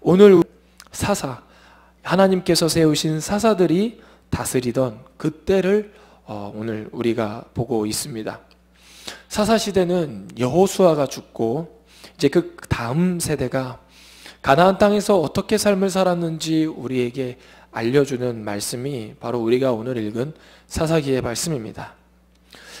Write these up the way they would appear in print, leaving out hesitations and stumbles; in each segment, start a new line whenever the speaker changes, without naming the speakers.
오늘 사사, 하나님께서 세우신 사사들이 다스리던 그때를 오늘 우리가 보고 있습니다. 사사시대는 여호수아가 죽고 이제 그 다음 세대가 가나안 땅에서 어떻게 삶을 살았는지 우리에게 알려주는 말씀이 바로 우리가 오늘 읽은 사사기의 말씀입니다.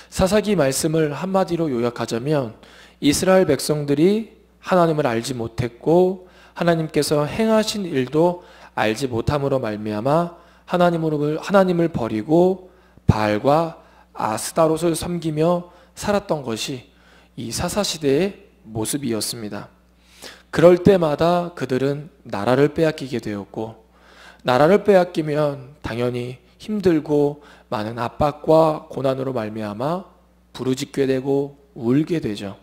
사사기 말씀을 한마디로 요약하자면 이스라엘 백성들이 하나님을 알지 못했고 하나님께서 행하신 일도 알지 못함으로 말미암아 하나님을 버리고 바알과 아스타롯을 섬기며 살았던 것이 이 사사시대의 모습이었습니다. 그럴 때마다 그들은 나라를 빼앗기게 되었고, 나라를 빼앗기면 당연히 힘들고 많은 압박과 고난으로 말미암아 부르짖게 되고 울게 되죠.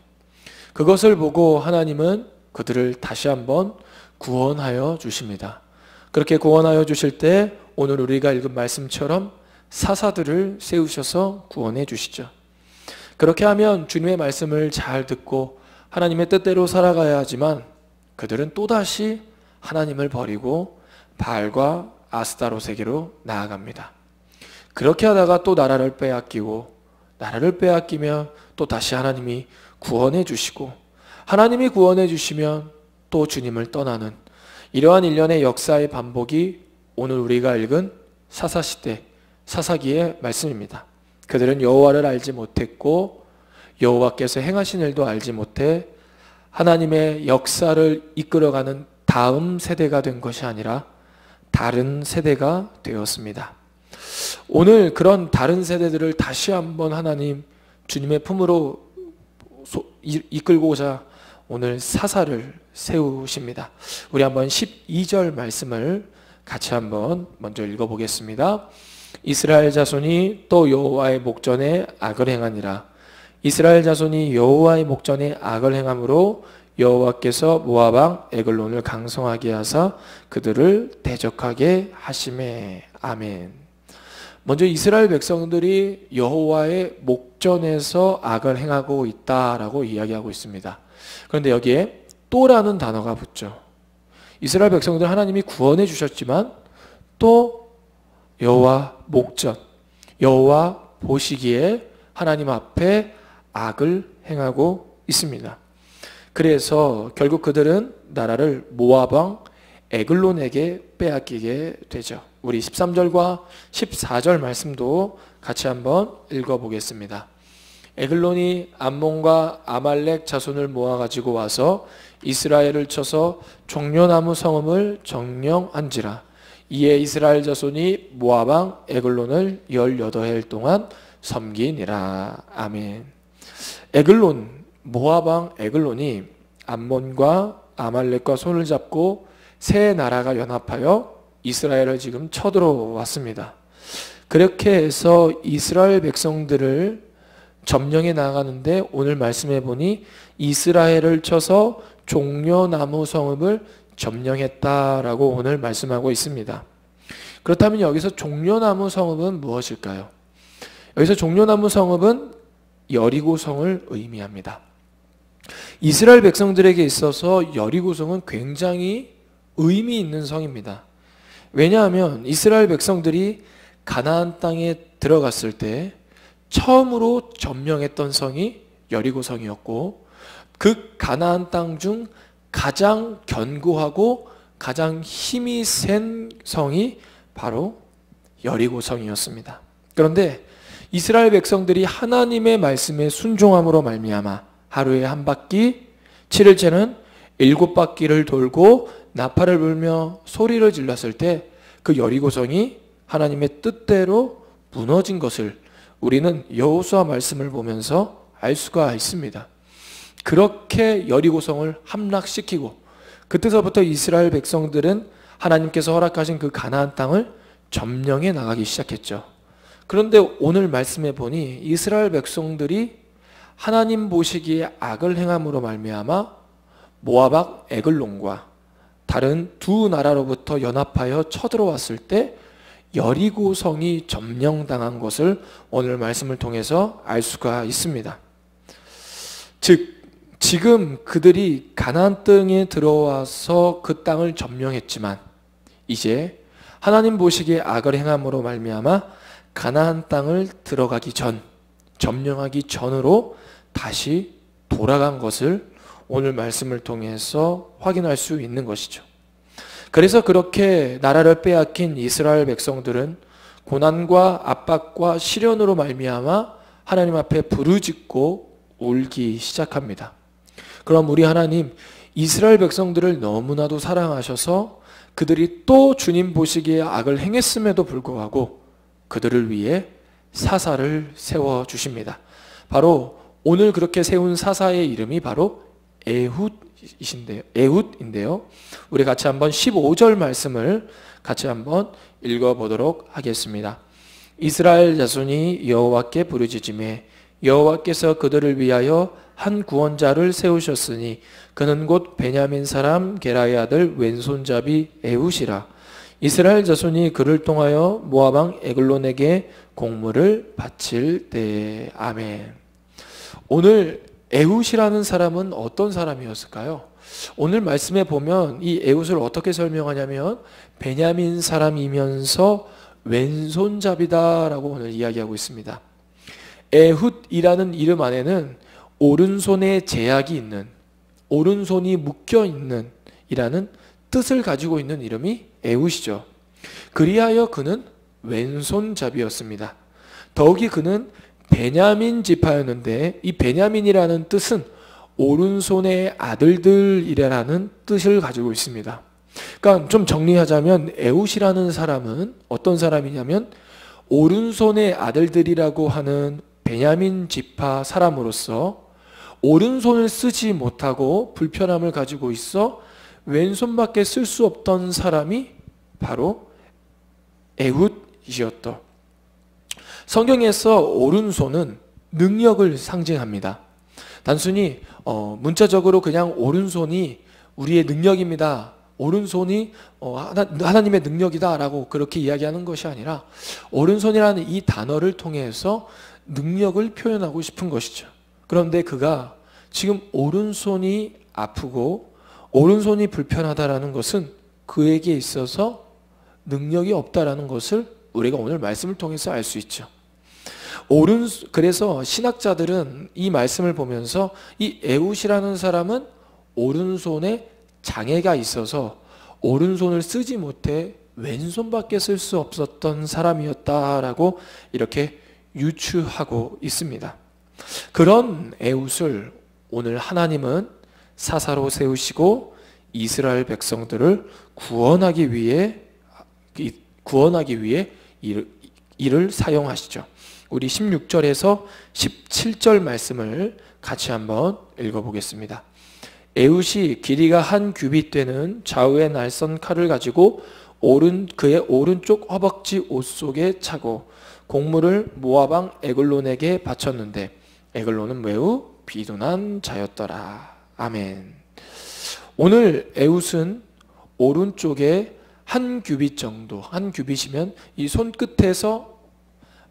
그것을 보고 하나님은 그들을 다시 한번 구원하여 주십니다. 그렇게 구원하여 주실 때 오늘 우리가 읽은 말씀처럼 사사들을 세우셔서 구원해 주시죠. 그렇게 하면 주님의 말씀을 잘 듣고 하나님의 뜻대로 살아가야 하지만 그들은 또다시 하나님을 버리고 바알과 아스타롯에게로 나아갑니다. 그렇게 하다가 또 나라를 빼앗기고, 나라를 빼앗기면 또 다시 하나님이 구원해 주시고, 하나님이 구원해 주시면 또 주님을 떠나는 이러한 일련의 역사의 반복이 오늘 우리가 읽은 사사시대 사사기의 말씀입니다. 그들은 여호와를 알지 못했고 여호와께서 행하신 일도 알지 못해 하나님의 역사를 이끌어가는 다음 세대가 된 것이 아니라 다른 세대가 되었습니다. 오늘 그런 다른 세대들을 다시 한번 하나님 주님의 품으로 이끌고자 오늘 사사를 세우십니다. 우리 한번 12절 말씀을 같이 한번 먼저 읽어보겠습니다. 이스라엘 자손이 또 여호와의 목전에 악을 행하니라. 이스라엘 자손이 여호와의 목전에 악을 행함으로 여호와께서 모압 왕 에글론을 강성하게 하사 그들을 대적하게 하시매. 아멘. 먼저 이스라엘 백성들이 여호와의 목전에서 악을 행하고 있다라고 이야기하고 있습니다. 그런데 여기에 또라는 단어가 붙죠. 이스라엘 백성들 하나님이 구원해 주셨지만 또 여호와 목전, 여호와 보시기에 하나님 앞에 악을 행하고 있습니다. 그래서 결국 그들은 나라를 모압 왕 에글론에게 빼앗기게 되죠. 우리 13절과 14절 말씀도 같이 한번 읽어보겠습니다. 에글론이 암몬과 아말렉 자손을 모아가지고 와서 이스라엘을 쳐서 종려나무 성읍을 점령한지라. 이에 이스라엘 자손이 모압 왕 에글론을 18해 동안 섬기니라. 아멘. 에글론, 모압 왕 에글론이 암몬과 아말렉과 손을 잡고 세 나라가 연합하여 이스라엘을 지금 쳐들어왔습니다. 그렇게 해서 이스라엘 백성들을 점령해 나가는데 오늘 말씀해 보니 이스라엘을 쳐서 종려나무 성읍을 점령했다라고 오늘 말씀하고 있습니다. 그렇다면 여기서 종려나무 성읍은 무엇일까요? 여기서 종려나무 성읍은 여리고성을 의미합니다. 이스라엘 백성들에게 있어서 여리고성은 굉장히 의미 있는 성입니다. 왜냐하면 이스라엘 백성들이 가나안 땅에 들어갔을 때 처음으로 점령했던 성이 여리고성이었고 그 가나안 땅 중 가장 견고하고 가장 힘이 센 성이 바로 여리고성이었습니다. 그런데 이스라엘 백성들이 하나님의 말씀에 순종함으로 말미암아 하루에 한 바퀴, 7일째는 7바퀴를 돌고 나팔을 불며 소리를 질렀을 때 그 여리고성이 하나님의 뜻대로 무너진 것을 우리는 여호수아 말씀을 보면서 알 수가 있습니다. 그렇게 여리고성을 함락시키고 그때서부터 이스라엘 백성들은 하나님께서 허락하신 그 가나안 땅을 점령해 나가기 시작했죠. 그런데 오늘 말씀해 보니 이스라엘 백성들이 하나님 보시기에 악을 행함으로 말미암아 모압 왕 에글론과 다른 두 나라로부터 연합하여 쳐들어왔을 때 여리고성이 점령당한 것을 오늘 말씀을 통해서 알 수가 있습니다. 즉 지금 그들이 가나안 땅에 들어와서 그 땅을 점령했지만 이제 하나님 보시기에 악을 행함으로 말미암아 가나안 땅을 들어가기 전, 점령하기 전으로 다시 돌아간 것을 오늘 말씀을 통해서 확인할 수 있는 것이죠. 그래서 그렇게 나라를 빼앗긴 이스라엘 백성들은 고난과 압박과 시련으로 말미암아 하나님 앞에 부르짖고 울기 시작합니다. 그럼 우리 하나님, 이스라엘 백성들을 너무나도 사랑하셔서 그들이 또 주님 보시기에 악을 행했음에도 불구하고 그들을 위해 사사를 세워주십니다. 바로 오늘 그렇게 세운 사사의 이름이 바로 에훗인데요. 우리 같이 한번 15절 말씀을 같이 한번 읽어보도록 하겠습니다. 이스라엘 자손이 여호와께 부르짖으매 여호와께서 그들을 위하여 한 구원자를 세우셨으니 그는 곧 베냐민 사람 게라의 아들 왼손잡이 에훗이라. 이스라엘 자손이 그를 통하여 모압 왕 에글론에게 공물을 바칠 때에. 아멘. 오늘 에훗이라는 사람은 어떤 사람이었을까요? 오늘 말씀에 보면 이 에훗을 어떻게 설명하냐면 베냐민 사람이면서 왼손잡이다라고 오늘 이야기하고 있습니다. 에훗이라는 이름 안에는 오른손에 제약이 있는, 오른손이 묶여 있는 이라는 뜻을 가지고 있는 이름이 에훗이죠. 그리하여 그는 왼손잡이였습니다. 더욱이 그는 베냐민 지파였는데 이 베냐민이라는 뜻은 오른손의 아들들이라는 뜻을 가지고 있습니다. 그러니까 좀 정리하자면 에훗이라는 사람은 어떤 사람이냐면 오른손의 아들들이라고 하는 베냐민 지파 사람으로서 오른손을 쓰지 못하고 불편함을 가지고 있어 왼손밖에 쓸 수 없던 사람이 바로 에훗이었다. 성경에서 오른손은 능력을 상징합니다. 단순히 문자적으로 그냥 오른손이 우리의 능력입니다, 오른손이 하나님의 능력이다 라고 그렇게 이야기하는 것이 아니라 오른손이라는 이 단어를 통해서 능력을 표현하고 싶은 것이죠. 그런데 그가 지금 오른손이 아프고 오른손이 불편하다라는 것은 그에게 있어서 능력이 없다라는 것을 우리가 오늘 말씀을 통해서 알 수 있죠. 그래서 신학자들은 이 말씀을 보면서 이 에훗이라는 사람은 오른손에 장애가 있어서 오른손을 쓰지 못해 왼손밖에 쓸 수 없었던 사람이었다라고 이렇게 유추하고 있습니다. 그런 에훗을 오늘 하나님은 사사로 세우시고 이스라엘 백성들을 구원하기 위해 이를 사용하시죠. 우리 16절에서 17절 말씀을 같이 한번 읽어보겠습니다. 에훗이 길이가 한 규빗 되는 좌우의 날선 칼을 가지고 그의 오른쪽 허벅지 옷 속에 차고 공물을 모압 왕 에글론에게 바쳤는데 에글론은 매우 비둔한 자였더라. 아멘. 오늘 에훗은 오른쪽에 한 규빗 정도, 한 규빗이면 이 손끝에서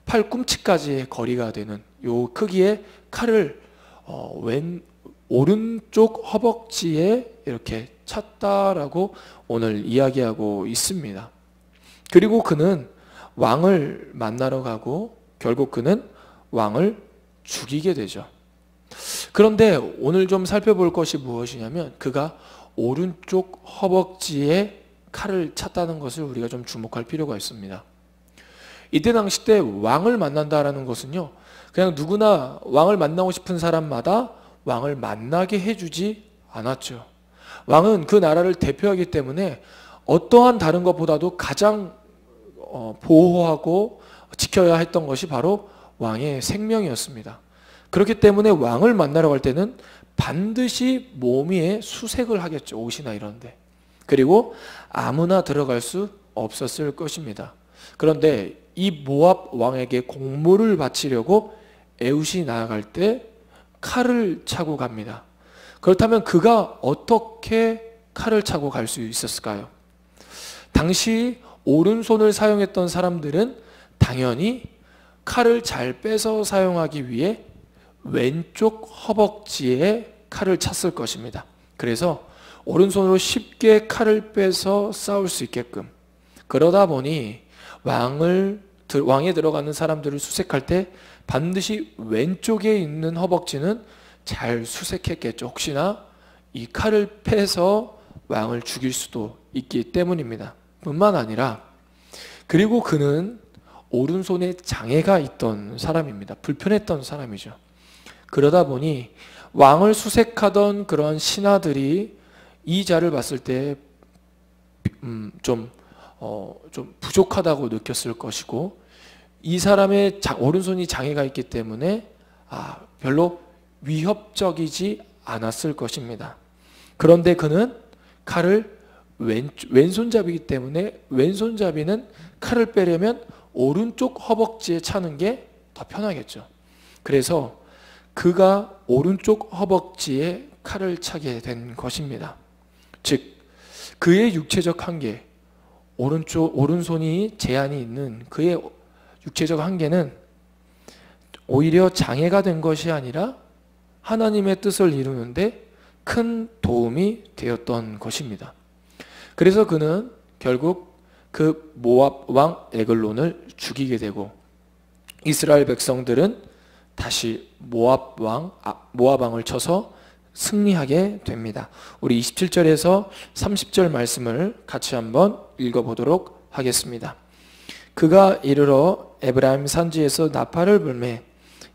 팔꿈치까지의 거리가 되는 요 크기의 칼을 오른쪽 허벅지에 이렇게 찼다라고 오늘 이야기하고 있습니다. 그리고 그는 왕을 만나러 가고 결국 그는 왕을 죽이게 되죠. 그런데 오늘 좀 살펴볼 것이 무엇이냐면 그가 오른쪽 허벅지에 칼을 찼다는 것을 우리가 좀 주목할 필요가 있습니다. 이때 당시 때 왕을 만난다라는 것은요, 그냥 누구나 왕을 만나고 싶은 사람마다 왕을 만나게 해주지 않았죠. 왕은 그 나라를 대표하기 때문에 어떠한 다른 것보다도 가장 보호하고 지켜야 했던 것이 바로 왕의 생명이었습니다. 그렇기 때문에 왕을 만나러 갈 때는 반드시 몸 위에 수색을 하겠죠. 옷이나 이런데. 그리고 아무나 들어갈 수 없었을 것입니다. 그런데 이 모압 왕에게 공물을 바치려고 에훗이 나아갈 때 칼을 차고 갑니다. 그렇다면 그가 어떻게 칼을 차고 갈 수 있었을까요? 당시 오른손을 사용했던 사람들은 당연히 칼을 잘 빼서 사용하기 위해 왼쪽 허벅지에 칼을 찼을 것입니다. 그래서 오른손으로 쉽게 칼을 빼서 싸울 수 있게끔, 그러다 보니 왕에 들어가는 사람들을 수색할 때 반드시 왼쪽에 있는 허벅지는 잘 수색했겠죠. 혹시나 이 칼을 패서 왕을 죽일 수도 있기 때문입니다. 뿐만 아니라, 그리고 그는 오른손에 장애가 있던 사람입니다. 불편했던 사람이죠. 그러다 보니 왕을 수색하던 그런 신하들이 이 자를 봤을 때 좀 부족하다고 느꼈을 것이고, 이 사람의 오른손이 장애가 있기 때문에 별로 위협적이지 않았을 것입니다. 그런데 그는 칼을 왼손잡이기 때문에, 왼손잡이는 칼을 빼려면 오른쪽 허벅지에 차는 게 더 편하겠죠. 그래서 그가 오른쪽 허벅지에 칼을 차게 된 것입니다. 즉, 그의 육체적 한계, 오른손이 제한이 있는 그의 육체적 한계는 오히려 장애가 된 것이 아니라 하나님의 뜻을 이루는데 큰 도움이 되었던 것입니다. 그래서 그는 결국 그 모압 왕 에글론을 죽이게 되고, 이스라엘 백성들은 다시 모압 왕을 쳐서 승리하게 됩니다. 우리 27절에서 30절 말씀을 같이 한번 읽어보도록 하겠습니다. 그가 이르러 에브라임 산지에서 나팔을 불매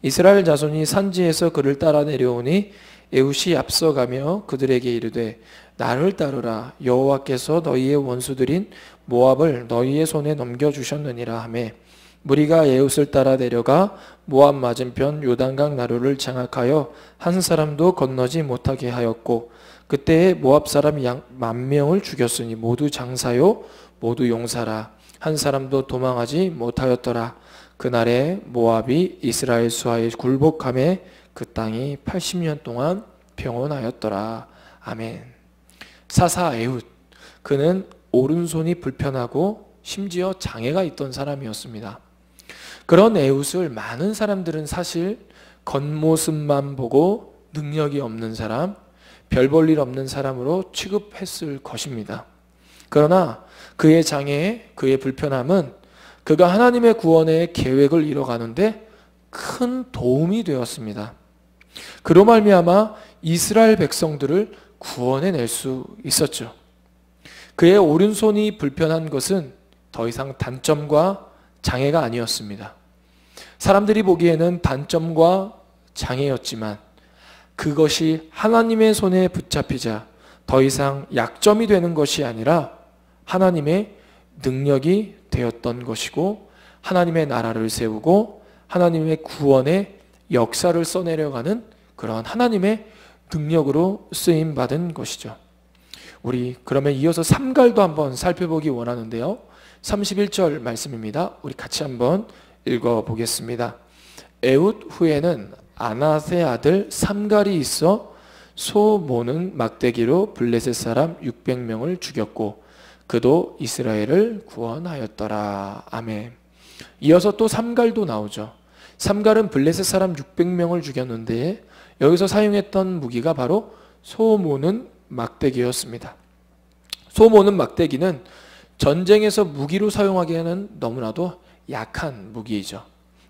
이스라엘 자손이 산지에서 그를 따라 내려오니 에훗이 앞서가며 그들에게 이르되 나를 따르라. 여호와께서 너희의 원수들인 모압을 너희의 손에 넘겨주셨느니라 하매 무리가 에훗을 따라 내려가 모압 맞은편 요단강 나루를 장악하여 한 사람도 건너지 못하게 하였고, 그때에 모압 사람 약 10,000명을 죽였으니 모두 장사요 모두 용사라. 한 사람도 도망하지 못하였더라. 그날에 모압이 이스라엘 수하에 굴복하매 그 땅이 80년 동안 평온하였더라. 아멘. 사사 에훗, 그는 오른손이 불편하고 심지어 장애가 있던 사람이었습니다. 그런 에훗을 많은 사람들은 사실 겉모습만 보고 능력이 없는 사람, 별 볼 일 없는 사람으로 취급했을 것입니다. 그러나 그의 장애, 그의 불편함은 그가 하나님의 구원의 계획을 이뤄가는데 큰 도움이 되었습니다. 그로 말미암아 이스라엘 백성들을 구원해낼 수 있었죠. 그의 오른손이 불편한 것은 더 이상 단점과 장애가 아니었습니다. 사람들이 보기에는 단점과 장애였지만 그것이 하나님의 손에 붙잡히자 더 이상 약점이 되는 것이 아니라 하나님의 능력이 되었던 것이고, 하나님의 나라를 세우고 하나님의 구원의 역사를 써내려가는 그런 하나님의 능력으로 쓰임받은 것이죠. 우리 그러면 이어서 삼갈도 한번 살펴보기 원하는데요. 31절 말씀입니다. 우리 같이 한번 읽어보겠습니다. 에훗 후에는 아낫의 아들 삼갈이 있어 소 모는 막대기로 블레셋 사람 600명을 죽였고 그도 이스라엘을 구원하였더라. 아멘. 이어서 또 삼갈도 나오죠. 삼갈은 블레셋 사람 600명을 죽였는데 여기서 사용했던 무기가 바로 소 모는 막대기였습니다. 소 모는 막대기는 전쟁에서 무기로 사용하기에는 너무나도 약한 무기이죠.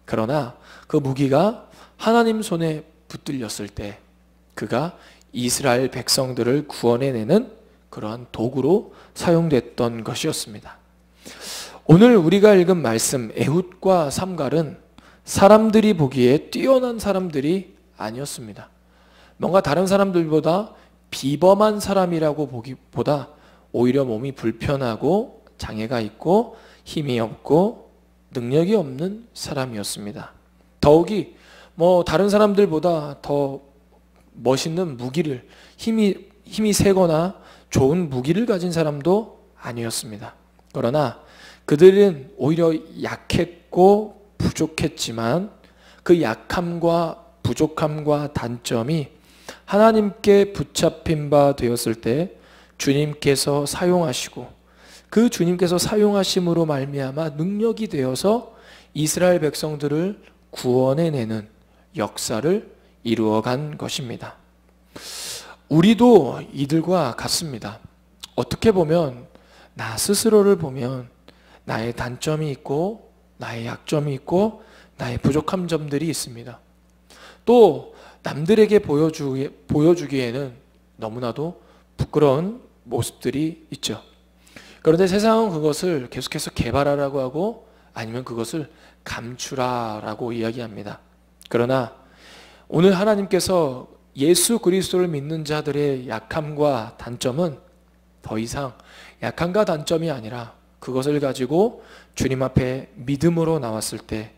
그러나 그 무기가 하나님 손에 붙들렸을 때 그가 이스라엘 백성들을 구원해내는 그러한 도구로 사용됐던 것이었습니다. 오늘 우리가 읽은 말씀 에훗과 삼갈은 사람들이 보기에 뛰어난 사람들이 아니었습니다. 뭔가 다른 사람들보다 비범한 사람이라고 보기보다 오히려 몸이 불편하고 장애가 있고 힘이 없고 능력이 없는 사람이었습니다. 더욱이 다른 사람들보다 더 멋있는 무기를 힘이 세거나 좋은 무기를 가진 사람도 아니었습니다. 그러나 그들은 오히려 약했고 부족했지만 그 약함과 부족함과 단점이 하나님께 붙잡힌 바 되었을 때 주님께서 사용하시고 그 주님께서 사용하심으로 말미암아 능력이 되어서 이스라엘 백성들을 구원해내는 역사를 이루어간 것입니다. 우리도 이들과 같습니다. 어떻게 보면 나 스스로를 보면 나의 단점이 있고 나의 약점이 있고 나의 부족한 점들이 있습니다. 또 남들에게 보여주기에는 너무나도 부끄러운 모습들이 있죠. 그런데 세상은 그것을 계속해서 개발하라고 하고 아니면 그것을 감추라라고 이야기합니다. 그러나 오늘 하나님께서 예수 그리스도를 믿는 자들의 약함과 단점은 더 이상 약함과 단점이 아니라 그것을 가지고 주님 앞에 믿음으로 나왔을 때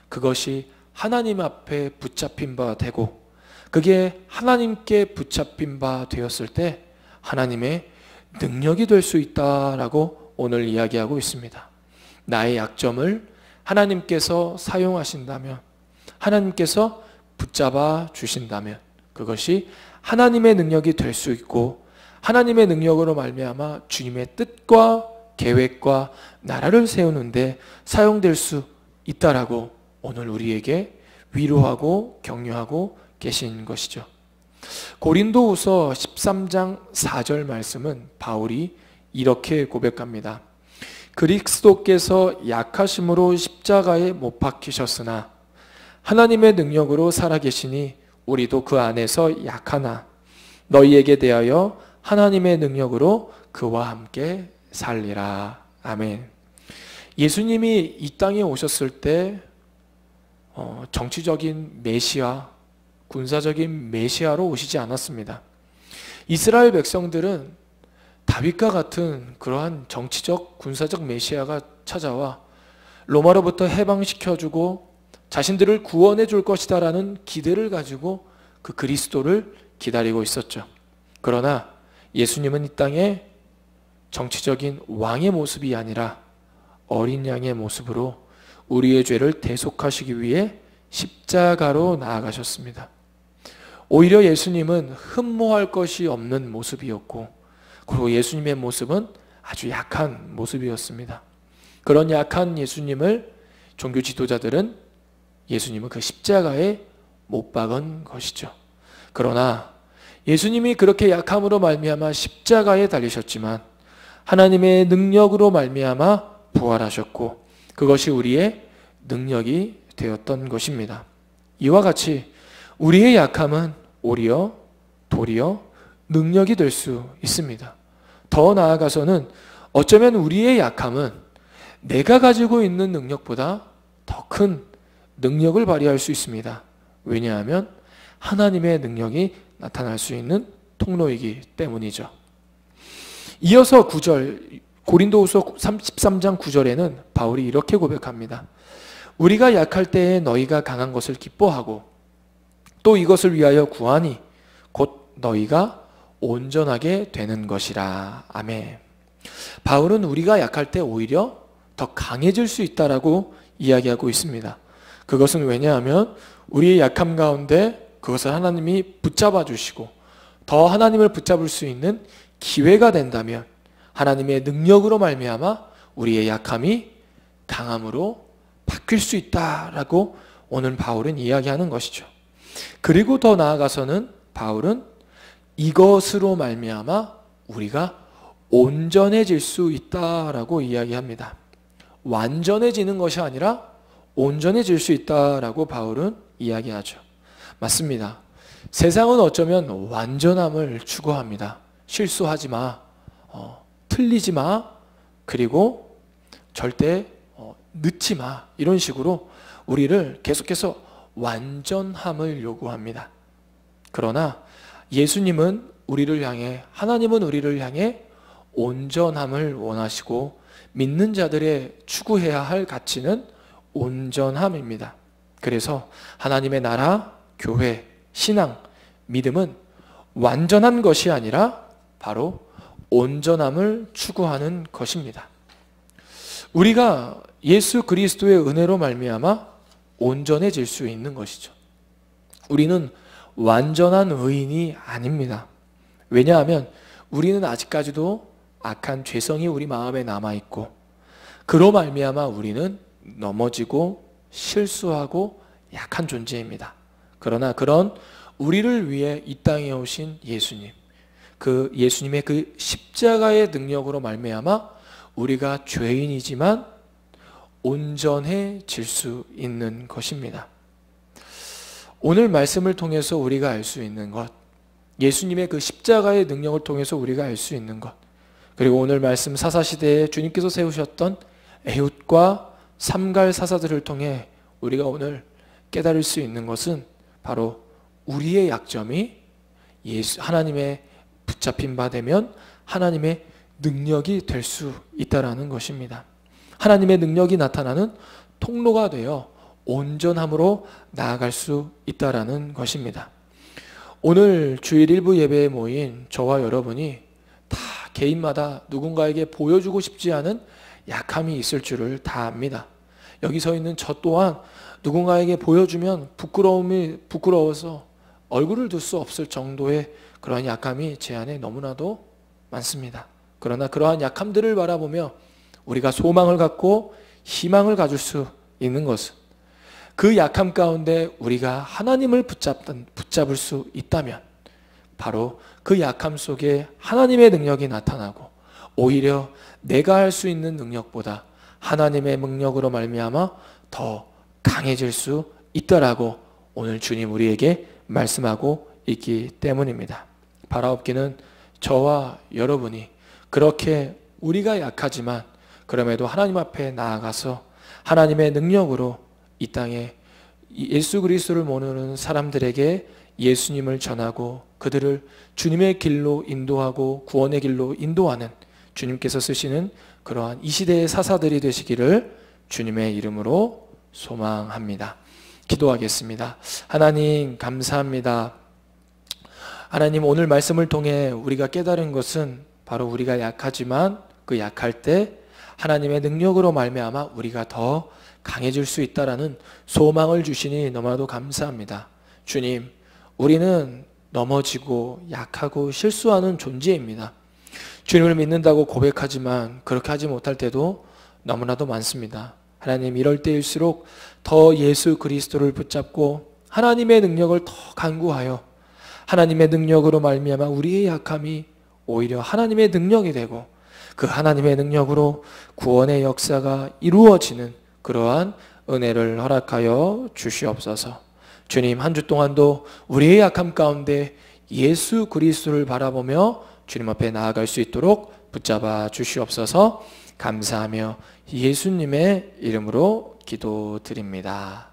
그것이 하나님 앞에 붙잡힌 바 되고 그게 하나님께 붙잡힌 바 되었을 때 하나님의 능력이 될 수 있다라고 오늘 이야기하고 있습니다. 나의 약점을 하나님께서 사용하신다면, 하나님께서 붙잡아 주신다면 그것이 하나님의 능력이 될 수 있고 하나님의 능력으로 말미암아 주님의 뜻과 계획과 나라를 세우는데 사용될 수 있다라고 오늘 우리에게 위로하고 격려하고 계신 것이죠. 고린도후서 13장 4절 말씀은 바울이 이렇게 고백합니다. 그리스도께서 약하심으로 십자가에 못 박히셨으나 하나님의 능력으로 살아계시니 우리도 그 안에서 약하나 너희에게 대하여 하나님의 능력으로 그와 함께 살리라. 아멘. 예수님이 이 땅에 오셨을 때 정치적인 메시아, 군사적인 메시아로 오시지 않았습니다. 이스라엘 백성들은 다윗과 같은 그러한 정치적, 군사적 메시아가 찾아와 로마로부터 해방시켜주고 자신들을 구원해 줄 것이다라는 기대를 가지고 그 그리스도를 기다리고 있었죠. 그러나 예수님은 이 땅에 정치적인 왕의 모습이 아니라 어린 양의 모습으로 우리의 죄를 대속하시기 위해 십자가로 나아가셨습니다. 오히려 예수님은 흠모할 것이 없는 모습이었고 그리고 예수님의 모습은 아주 약한 모습이었습니다. 그런 약한 예수님을 종교 지도자들은 예수님은 그 십자가에 못 박은 것이죠. 그러나 예수님이 그렇게 약함으로 말미암아 십자가에 달리셨지만 하나님의 능력으로 말미암아 부활하셨고 그것이 우리의 능력이 되었던 것입니다. 이와 같이 우리의 약함은 도리어 능력이 될 수 있습니다. 더 나아가서는 어쩌면 우리의 약함은 내가 가지고 있는 능력보다 더 큰 능력을 발휘할 수 있습니다. 왜냐하면 하나님의 능력이 나타날 수 있는 통로이기 때문이죠. 이어서 9절 고린도후서 13장 9절에는 바울이 이렇게 고백합니다. 우리가 약할 때에 너희가 강한 것을 기뻐하고 또 이것을 위하여 구하니 곧 너희가 온전하게 되는 것이라. 아멘. 바울은 우리가 약할 때 오히려 더 강해질 수 있다라고 이야기하고 있습니다. 그것은 왜냐하면 우리의 약함 가운데 그것을 하나님이 붙잡아 주시고 더 하나님을 붙잡을 수 있는 기회가 된다면 하나님의 능력으로 말미암아 우리의 약함이 강함으로 바뀔 수 있다라고 오늘 바울은 이야기하는 것이죠. 그리고 더 나아가서는 바울은 이것으로 말미암아 우리가 온전해질 수 있다라고 이야기합니다. 완전해지는 것이 아니라 온전해질 수 있다라고 바울은 이야기하죠. 맞습니다. 세상은 어쩌면 완전함을 추구합니다. 실수하지 마, 틀리지 마, 그리고 절대 늦지 마, 이런 식으로 우리를 계속해서 완전함을 요구합니다. 그러나 예수님은 우리를 향해, 하나님은 우리를 향해 온전함을 원하시고 믿는 자들의 추구해야 할 가치는 온전함입니다. 그래서 하나님의 나라, 교회, 신앙, 믿음은 완전한 것이 아니라 바로 온전함을 추구하는 것입니다. 우리가 예수 그리스도의 은혜로 말미암아 온전해질 수 있는 것이죠. 우리는 완전한 의인이 아닙니다. 왜냐하면 우리는 아직까지도 악한 죄성이 우리 마음에 남아있고 그로 말미암아 우리는 넘어지고 실수하고 약한 존재입니다. 그러나 그런 우리를 위해 이 땅에 오신 예수님, 그 예수님의 그 십자가의 능력으로 말미암아 우리가 죄인이지만 온전해질 수 있는 것입니다. 오늘 말씀을 통해서 우리가 알 수 있는 것, 예수님의 그 십자가의 능력을 통해서 우리가 알 수 있는 것, 그리고 오늘 말씀 사사시대에 주님께서 세우셨던 에훗과 삼갈 사사들을 통해 우리가 오늘 깨달을 수 있는 것은 바로 우리의 약점이 하나님의 붙잡힌 바 되면 하나님의 능력이 될 수 있다라는 것입니다. 하나님의 능력이 나타나는 통로가 되어 온전함으로 나아갈 수 있다라는 것입니다. 오늘 주일 일부 예배에 모인 저와 여러분이 다 개인마다 누군가에게 보여주고 싶지 않은 약함이 있을 줄을 다 압니다. 여기 서 있는 저 또한 누군가에게 보여주면 부끄러워서 얼굴을 들 수 없을 정도의 그러한 약함이 제 안에 너무나도 많습니다. 그러나 그러한 약함들을 바라보며 우리가 소망을 갖고 희망을 가질 수 있는 것은 그 약함 가운데 우리가 하나님을 붙잡을 수 있다면 바로 그 약함 속에 하나님의 능력이 나타나고 오히려 내가 할 수 있는 능력보다 하나님의 능력으로 말미암아 더 강해질 수 있다라고 오늘 주님 우리에게 말씀하고 있기 때문입니다. 바라옵기는 저와 여러분이 그렇게 우리가 약하지만 그럼에도 하나님 앞에 나아가서 하나님의 능력으로 이 땅에 예수 그리스도를 모르는 사람들에게 예수님을 전하고 그들을 주님의 길로 인도하고 구원의 길로 인도하는 주님께서 쓰시는 그러한 이 시대의 사사들이 되시기를 주님의 이름으로 소망합니다. 기도하겠습니다. 하나님 감사합니다. 하나님 오늘 말씀을 통해 우리가 깨달은 것은 바로 우리가 약하지만 그 약할 때 하나님의 능력으로 말미암아 우리가 더 강해질 수 있다라는 소망을 주시니 너무나도 감사합니다. 주님, 우리는 넘어지고 약하고 실수하는 존재입니다. 주님을 믿는다고 고백하지만 그렇게 하지 못할 때도 너무나도 많습니다. 하나님, 이럴 때일수록 더 예수 그리스도를 붙잡고 하나님의 능력을 더 간구하여 하나님의 능력으로 말미암아 우리의 약함이 오히려 하나님의 능력이 되고 그 하나님의 능력으로 구원의 역사가 이루어지는 그러한 은혜를 허락하여 주시옵소서. 주님, 한 주 동안도 우리의 약함 가운데 예수 그리스도를 바라보며 주님 앞에 나아갈 수 있도록 붙잡아 주시옵소서. 감사하며 예수님의 이름으로 기도드립니다.